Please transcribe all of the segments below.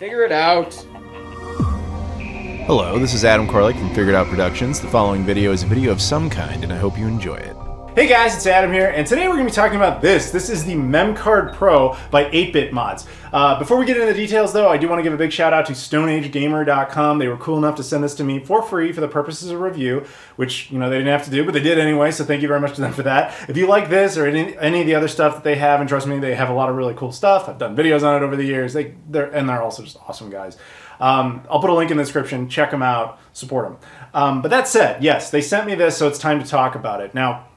Figure it out. Hello, this is Adam Koralik from Figured Out Productions. The following video is a video of some kind, and I hope you enjoy it. Hey guys, it's Adam here, and today we're going to be talking about this. This is the MemCard Pro by 8-Bit Mods. Before we get into the details though, I do want to give a big shout out to StoneAgeGamer.com. They were cool enough to send this to me for free for the purposes of review, which, you know, they didn't have to do, but they did anyway, so thank you very much to them for that. If you like this or any of the other stuff that they have, and trust me, they have a lot of really cool stuff. I've done videos on it over the years. They're also just awesome guys. I'll put a link in the description. Check them out. Support them. But that said, yes, they sent me this, so it's time to talk about it. Now,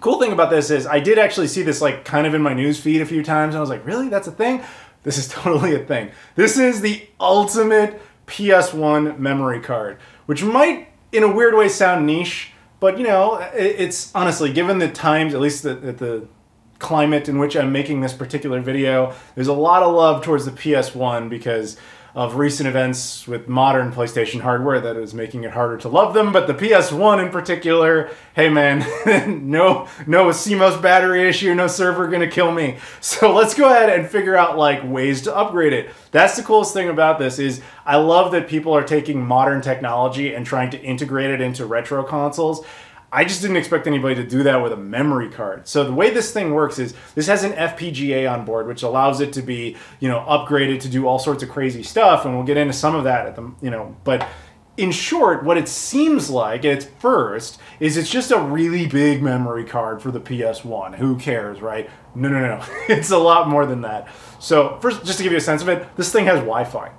cool thing about this is I did actually see this like kind of in my news feed a few times, and I was like, really? That's a thing? This is totally a thing. This is the ultimate PS1 memory card, which might, in a weird way, sound niche, but you know, it's honestly, given the times, at least the climate in which I'm making this particular video, there's a lot of love towards the PS1 because of recent events with modern PlayStation hardware that is making it harder to love them. But the PS1 in particular, hey man, no CMOS battery issue, no server gonna kill me. So let's go ahead and figure out like ways to upgrade it. That's the coolest thing about this is I love that people are taking modern technology and trying to integrate it into retro consoles. I just didn't expect anybody to do that with a memory card. So the way this thing works is this has an FPGA on board, which allows it to be, you know, upgraded to do all sorts of crazy stuff, and we'll get into some of that at the, you know, but in short, what it seems like at first is it's just a really big memory card for the PS1. Who cares, right? No. It's a lot more than that. So first, just to give you a sense of it, this thing has Wi-Fi.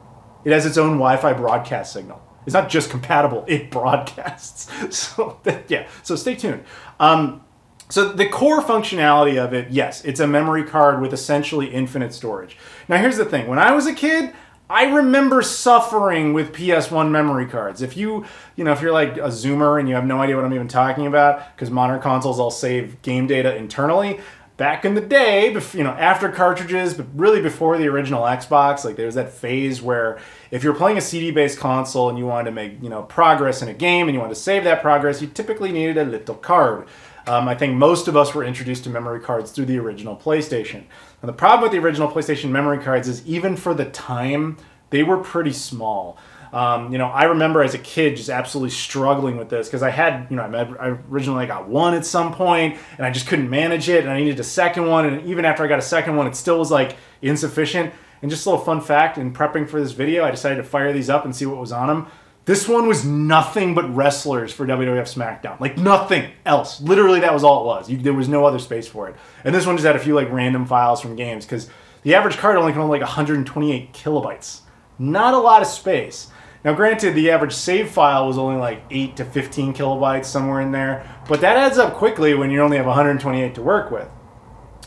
It has its own Wi-Fi broadcast signal. It's not just compatible, it broadcasts. So yeah, so stay tuned. So the core functionality of it, yes, it's a memory card with essentially infinite storage. Now here's the thing, when I was a kid, I remember suffering with PS1 memory cards. If you know, if you're like a Zoomer and you have no idea what I'm even talking about, because modern consoles all save game data internally, back in the day, you know, after cartridges, but really before the original Xbox, like there's that phase where if you're playing a CD-based console and you wanted to make, you know, progress in a game and you wanted to save that progress, you typically needed a little card. I think most of us were introduced to memory cards through the original PlayStation. And the problem with the original PlayStation memory cards is even for the time, they were pretty small. You know, I remember as a kid just absolutely struggling with this because I had, you know, I originally got one at some point and I just couldn't manage it and I needed a second one, and even after I got a second one, it still was like insufficient. And just a little fun fact, in prepping for this video, I decided to fire these up and see what was on them. This one was nothing but wrestlers for WWF SmackDown. Like nothing else. Literally that was all it was. There was no other space for it. And this one just had a few like random files from games because the average card only can hold like 128 kilobytes. Not a lot of space. Now granted, the average save file was only like 8 to 15 kilobytes, somewhere in there, but that adds up quickly when you only have 128 to work with.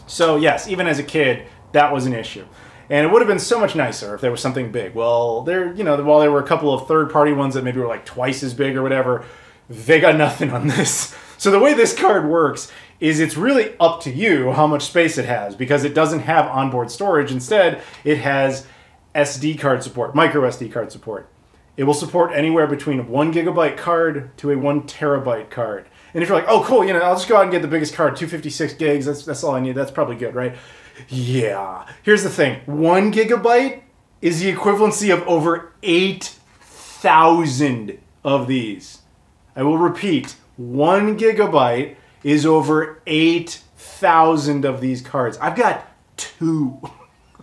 So yes, even as a kid, that was an issue. And it would have been so much nicer if there was something big. Well, you know, while there were a couple of third-party ones that maybe were like twice as big or whatever, they got nothing on this. So the way this card works is it's really up to you how much space it has, because it doesn't have onboard storage. Instead, it has SD card support, micro SD card support. It will support anywhere between a 1 gigabyte card to a 1 terabyte card. And if you're like, oh cool, you know, I'll just go out and get the biggest card, 256 gigs, that's all I need, that's probably good, right? Yeah. Here's the thing, 1 gigabyte is the equivalency of over 8,000 of these. I will repeat, 1 gigabyte is over 8,000 of these cards. I've got 2.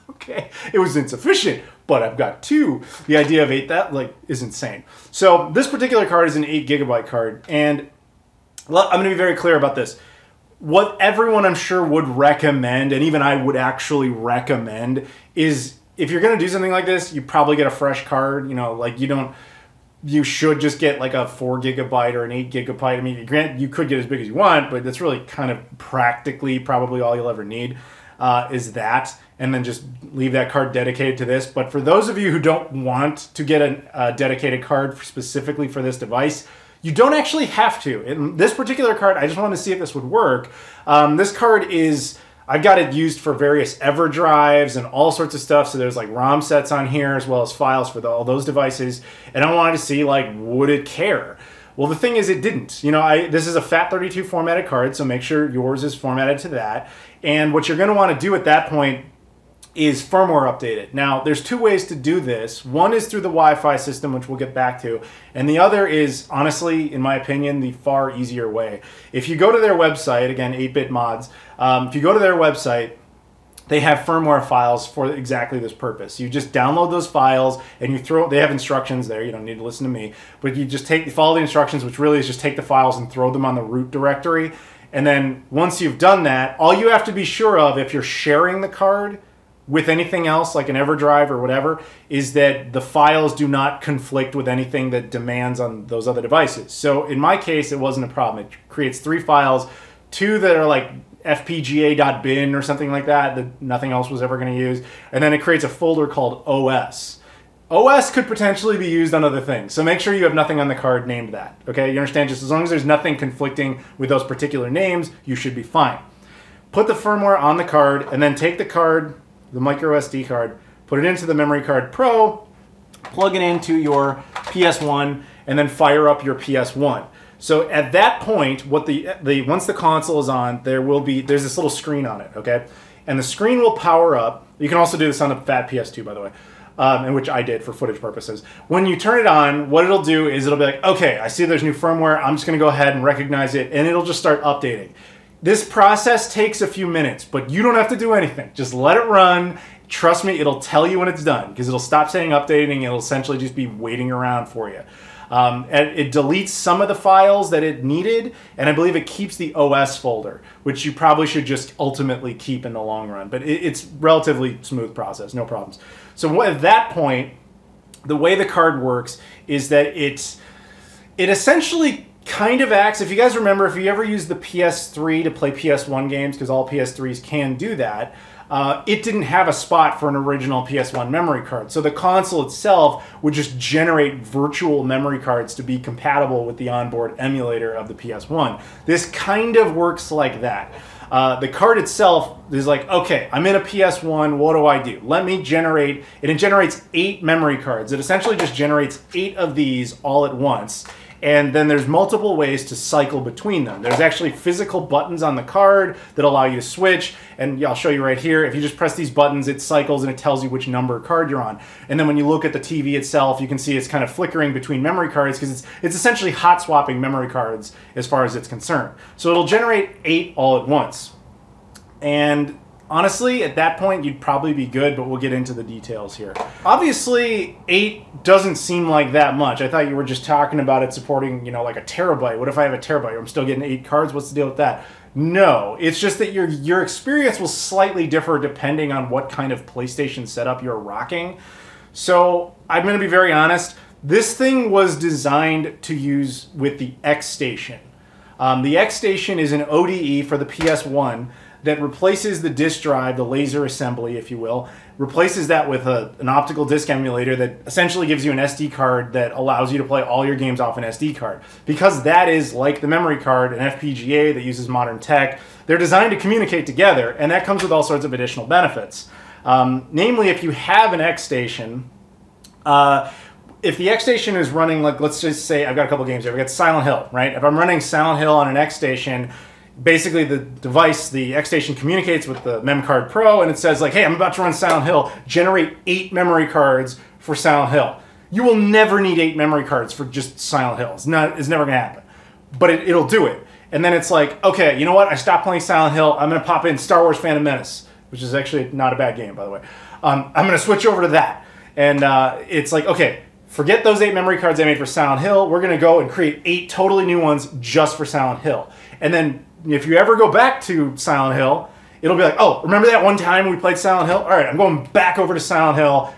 Okay, it was insufficient, but I've got 2. The idea of 8, that like is insane. So this particular card is an 8 gigabyte card, and I'm going to be very clear about this. What everyone I'm sure would recommend, and even I would actually recommend, is if you're going to do something like this, you probably get a fresh card. You know, like you should just get like a 4 gigabyte or an 8 gigabyte. I mean, granted, you could get as big as you want, but that's really kind of practically probably all you'll ever need is that. And then just leave that card dedicated to this. But for those of you who don't want to get a dedicated card specifically for this device, you don't actually have to. In this particular card, I just wanted to see if this would work. This card is, I've got it used for various EverDrives and all sorts of stuff. So there's like ROM sets on here as well as files for all those devices. And I wanted to see like, would it care? Well, the thing is it didn't. You know, this is a FAT32 formatted card, so make sure yours is formatted to that. And what you're gonna wanna do at that point is firmware updated. Now, there's two ways to do this. One is through the Wi-Fi system, which we'll get back to, and the other is, honestly, in my opinion, the far easier way. If you go to their website, again, 8-Bit Mods, if you go to their website, they have firmware files for exactly this purpose. You just download those files and you they have instructions there. You don't need to listen to me, but you just follow the instructions, which really is just take the files and throw them on the root directory. And then once you've done that, all you have to be sure of if you're sharing the card with anything else, like an EverDrive or whatever, is that the files do not conflict with anything that demands on those other devices. So in my case, it wasn't a problem. It creates 3 files, 2 that are like fpga.bin or something like that nothing else was ever going to use, and then it creates a folder called OS. OS could potentially be used on other things, so make sure you have nothing on the card named that. Okay, you understand? Just as long as there's nothing conflicting with those particular names, you should be fine. Put the firmware on the card, and then take the card, the micro SD card, put it into the MemCard Pro, plug it into your PS1, and then fire up your PS1. So at that point, what once the console is on, there's this little screen on it, okay? And the screen will power up. You can also do this on the fat PS2, by the way, in which I did for footage purposes. When you turn it on, what it'll do is it'll be like, okay, I see there's new firmware. I'm just going to go ahead and recognize it, and it'll just start updating. This process takes a few minutes, but you don't have to do anything. Just let it run. Trust me, it'll tell you when it's done, because it'll stop saying updating. It'll essentially just be waiting around for you. And it deletes some of the files that it needed, and I believe it keeps the OS folder, which you probably should just ultimately keep in the long run. But it's relatively smooth process, no problems. So at that point, the way the card works is that it essentially kind of acts, if you guys remember, if you ever used the PS3 to play PS1 games, because all PS3s can do that, it didn't have a spot for an original PS1 memory card. So the console itself would just generate virtual memory cards to be compatible with the onboard emulator of the PS1. This kind of works like that. The card itself is like, okay, I'm in a PS1, what do I do? Let me generate, and it generates 8 memory cards. It essentially just generates 8 of these all at once. And then there's multiple ways to cycle between them. There's actually physical buttons on the card that allow you to switch. And I'll show you right here. If you just press these buttons, it cycles and it tells you which number card you're on. And then when you look at the TV itself, you can see it's kind of flickering between memory cards because it's essentially hot swapping memory cards as far as it's concerned. So it'll generate 8 all at once. And honestly, at that point, you'd probably be good, but we'll get into the details here. Obviously, 8 doesn't seem like that much. I thought you were just talking about it supporting, like a terabyte. What if I have a terabyte? I'm still getting 8 cards? What's the deal with that? No, it's just that your experience will slightly differ depending on what kind of PlayStation setup you're rocking. So I'm going to be very honest. This thing was designed to use with the XStation. The XStation is an ODE for the PS1 that replaces the disk drive, the laser assembly, if you will, replaces that with an optical disc emulator that essentially gives you an SD card that allows you to play all your games off an SD card. Because that is, like the memory card, an FPGA that uses modern tech, they're designed to communicate together, and that comes with all sorts of additional benefits. Namely, if you have an XStation, if the XStation is running, like, let's just say I've got a couple games here. We've got Silent Hill, right? If I'm running Silent Hill on an XStation, basically the device, the XStation, communicates with the MemCard Pro, and it says like, hey, I'm about to run Silent Hill, generate 8 memory cards for Silent Hill. You will never need 8 memory cards for just Silent Hill. It's never going to happen. But it'll do it. And then it's like, okay, you know what? I stopped playing Silent Hill. I'm going to pop in Star Wars Phantom Menace, which is actually not a bad game, by the way. I'm going to switch over to that. And it's like, okay, forget those 8 memory cards I made for Silent Hill. We're going to go and create 8 totally new ones just for Silent Hill. And then if you ever go back to Silent Hill, it'll be like, oh, remember that one time we played Silent Hill? All right, I'm going back over to Silent Hill.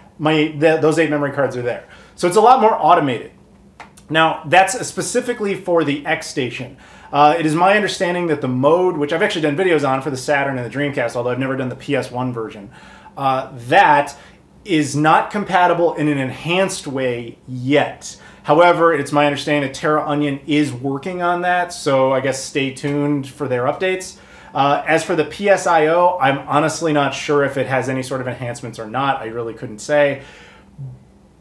Those 8 memory cards are there. So it's a lot more automated. Now, that's specifically for the XStation. It is my understanding that the mode, which I've actually done videos on for the Saturn and the Dreamcast, although I've never done the PS1 version, that is not compatible in an enhanced way yet. However, it's my understanding that Terra Onion is working on that, so I guess stay tuned for their updates. As for the PSIO, I'm honestly not sure if it has any sort of enhancements or not. I really couldn't say.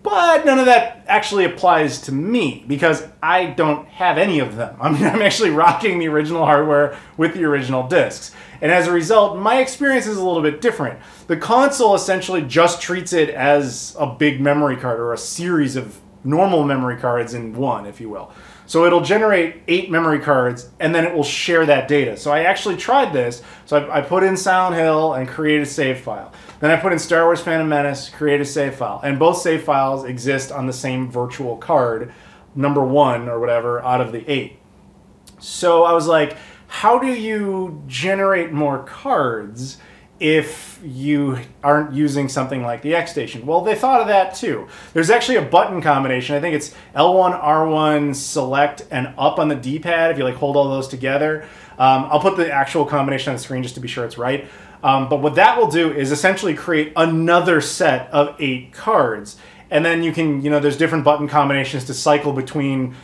But none of that actually applies to me because I don't have any of them. I mean, I'm actually rocking the original hardware with the original discs. And as a result, my experience is a little bit different. The console essentially just treats it as a big memory card or a series of normal memory cards in one, if you will. So it'll generate 8 memory cards and then it will share that data. So I actually tried this. So I put in Silent Hill and created a save file. Then I put in Star Wars Phantom Menace, create a save file. And both save files exist on the same virtual card, number 1 or whatever, out of the 8. So I was like, how do you generate more cards if you aren't using something like the XStation? Well, they thought of that too. There's actually a button combination. I think it's L1, R1, select, and up on the D-pad if you like hold all those together. I'll put the actual combination on the screen just to be sure it's right. But what that will do is essentially create another set of 8 cards. And then you can, there's different button combinations to cycle between.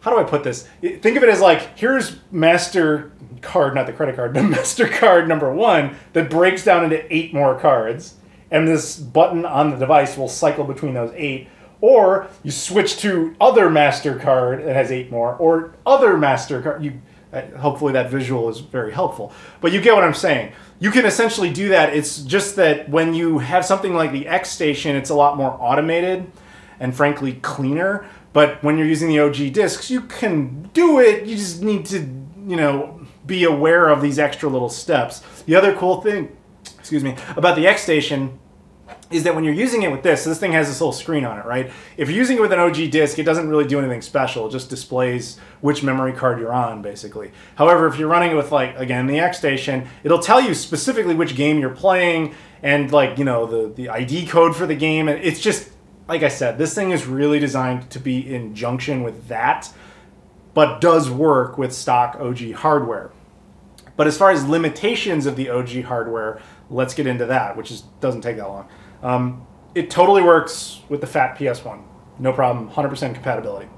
How do I put this? Think of it as like, here's MasterCard, not the credit card, but MasterCard number 1 that breaks down into 8 more cards. And this button on the device will cycle between those 8. Or you switch to other MasterCard that has 8 more, or other MasterCard. Hopefully that visual is very helpful. But you get what I'm saying. You can essentially do that. It's just that when you have something like the XStation, it's a lot more automated and frankly cleaner. But when you're using the OG discs, you can do it. You just need to, be aware of these extra little steps. The other cool thing, about the XStation is that when you're using it with this thing has this little screen on it, right? If you're using it with an OG disc, it doesn't really do anything special. It just displays which memory card you're on, basically. However, if you're running it with, again, the XStation, it'll tell you specifically which game you're playing and, the ID code for the game. And it's just, like I said, this thing is really designed to be in junction with that, but does work with stock OG hardware. But as far as limitations of the OG hardware, let's get into that, which doesn't take that long. It totally works with the fat PS1. No problem, 100% compatibility.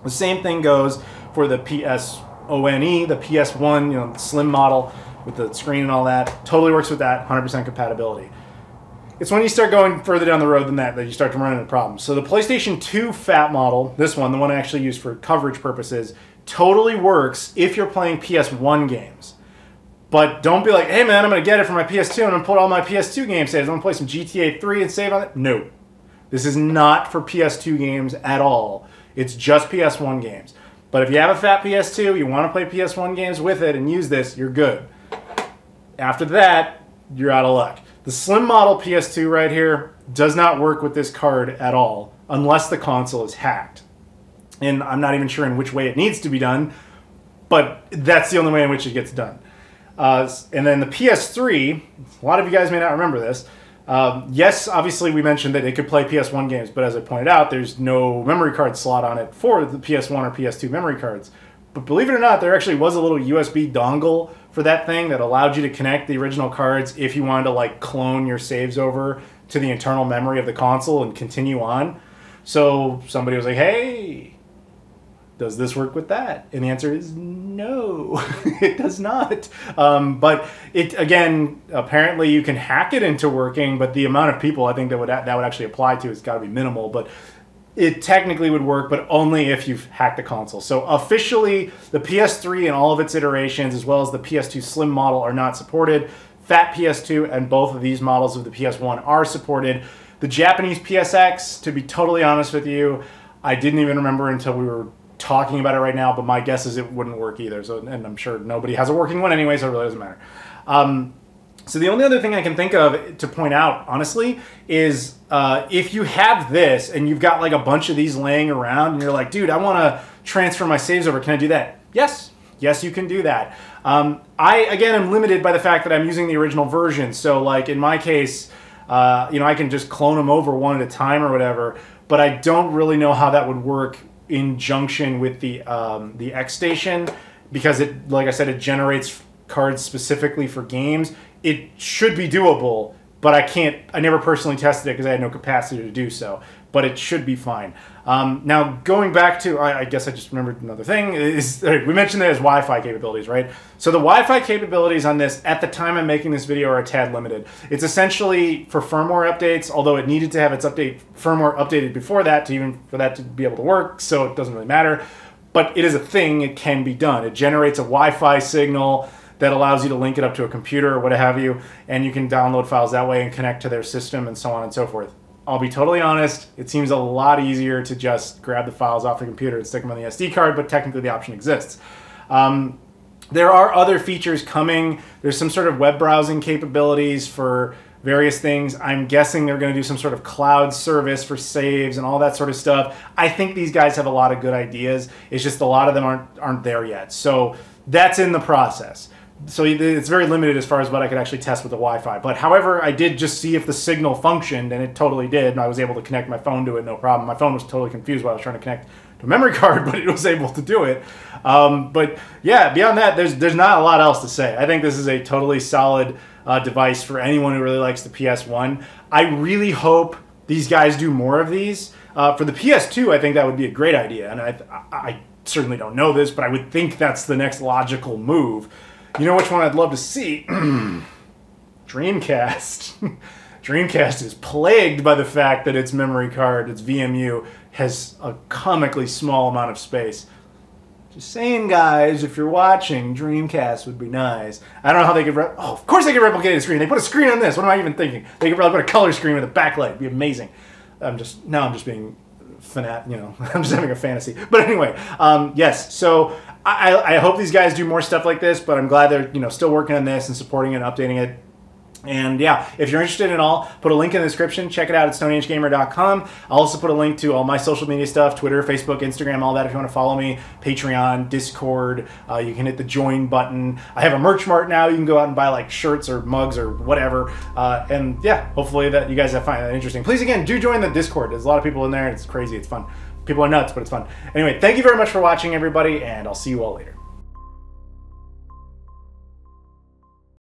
The same thing goes for the PSONE, the PS1, the slim model with the screen and all that. Totally works with that, 100% compatibility. It's when you start going further down the road than that you start to run into problems. So the PlayStation 2 fat model, this one, the one I actually use for coverage purposes, totally works if you're playing PS1 games. But don't be like, hey man, I'm going to get it for my PS2 and I'm going to put all my PS2 game saves. I'm going to play some GTA 3 and save on it. No. This is not for PS2 games at all. It's just PS1 games. But if you have a fat PS2, you want to play PS1 games with it and use this, you're good. After that, you're out of luck. The slim model PS2 right here does not work with this card at all unless the console is hacked. And I'm not even sure in which way it needs to be done, but that's the only way in which it gets done. And then the PS3, a lot of you guys may not remember this. Yes, obviously we mentioned that it could play PS1 games, but as I pointed out, there's no memory card slot on it for the PS1 or PS2 memory cards. But believe it or not, there actually was a little USB dongle for that thing that allowed you to connect the original cards if you wanted to clone your saves over to the internal memory of the console and continue on. So somebody was like, hey, does this work with that? And the answer is no, it does not. But it, again, apparently you can hack it into working, but the amount of people I think that would actually apply to has got to be minimal. But it technically would work, but only if you've hacked the console. So officially, the PS3 and all of its iterations, as well as the PS2 Slim model, are not supported. Fat PS2 and both of these models of the PS1 are supported. The Japanese PSX, to be totally honest with you, I didn't even remember until we were talking about it right now, but my guess is it wouldn't work either. So, and I'm sure nobody has a working one anyway, so it really doesn't matter. So the only other thing I can think of to point out, honestly, is if you have this and you've got a bunch of these laying around and you're like, dude, I want to transfer my saves over. Can I do that? Yes. Yes, you can do that. Again, am limited by the fact that I'm using the original version. So in my case, I can just clone them over one at a time or whatever, but I don't really know how that would work in junction with the XStation because it, like I said, it generates cards specifically for games. It should be doable, but I never personally tested it because I had no capacity to do so. but it should be fine. Now, going back to, I guess I just remembered another thing, is we mentioned there's Wi-Fi capabilities, right? So the Wi-Fi capabilities on this, at the time I'm making this video, are a tad limited. It's essentially for firmware updates, although it needed to have its firmware updated before that for that to be able to work, so it doesn't really matter. But it is a thing, it can be done. It generates a Wi-Fi signal that allows you to link it up to a computer or what have you, and you can download files that way and connect to their system and so on and so forth. I'll be totally honest, it seems a lot easier to just grab the files off the computer and stick them on the SD card, but technically the option exists. There are other features coming. There's some sort of web browsing capabilities for various things. I'm guessing they're going to do some sort of cloud service for saves and all that sort of stuff. I think these guys have a lot of good ideas. It's just a lot of them aren't there yet. So that's in the process. So it's very limited as far as what I could actually test with the Wi-Fi. But however, I did just see if the signal functioned, and it totally did. And I was able to connect my phone to it, no problem. My phone was totally confused while I was trying to connect to a memory card, but it was able to do it. But yeah, beyond that, there's not a lot else to say. I think this is a totally solid device for anyone who really likes the PS1. I really hope these guys do more of these. For the PS2, I think that would be a great idea. And I certainly don't know this, but I would think that's the next logical move. You know which one I'd love to see? Dreamcast. Dreamcast is plagued by the fact that its memory card, its VMU, has a comically small amount of space. Just saying, guys, if you're watching, Dreamcast would be nice. I don't know how they could... of course they could replicate a screen. They put a screen on this. What am I even thinking? They could probably put a color screen with a backlight. It'd be amazing. I'm just being fanat, you know. I'm just having a fantasy. But anyway, yes. So I hope these guys do more stuff like this, but I'm glad they're still working on this and supporting it and updating it. And yeah, if you're interested in all, put a link in the description. Check it out at stoneagegamer.com. I'll also put a link to all my social media stuff, Twitter, Facebook, Instagram, all that if you want to follow me, Patreon, Discord. You can hit the join button. I have a merch mart now. You can go out and buy like shirts or mugs or whatever. And yeah, hopefully that you guys find that interesting. Please, again, do join the Discord. There's a lot of people in there. It's crazy. It's fun. People are nuts, but it's fun. Anyway, thank you very much for watching, everybody, and I'll see you all later.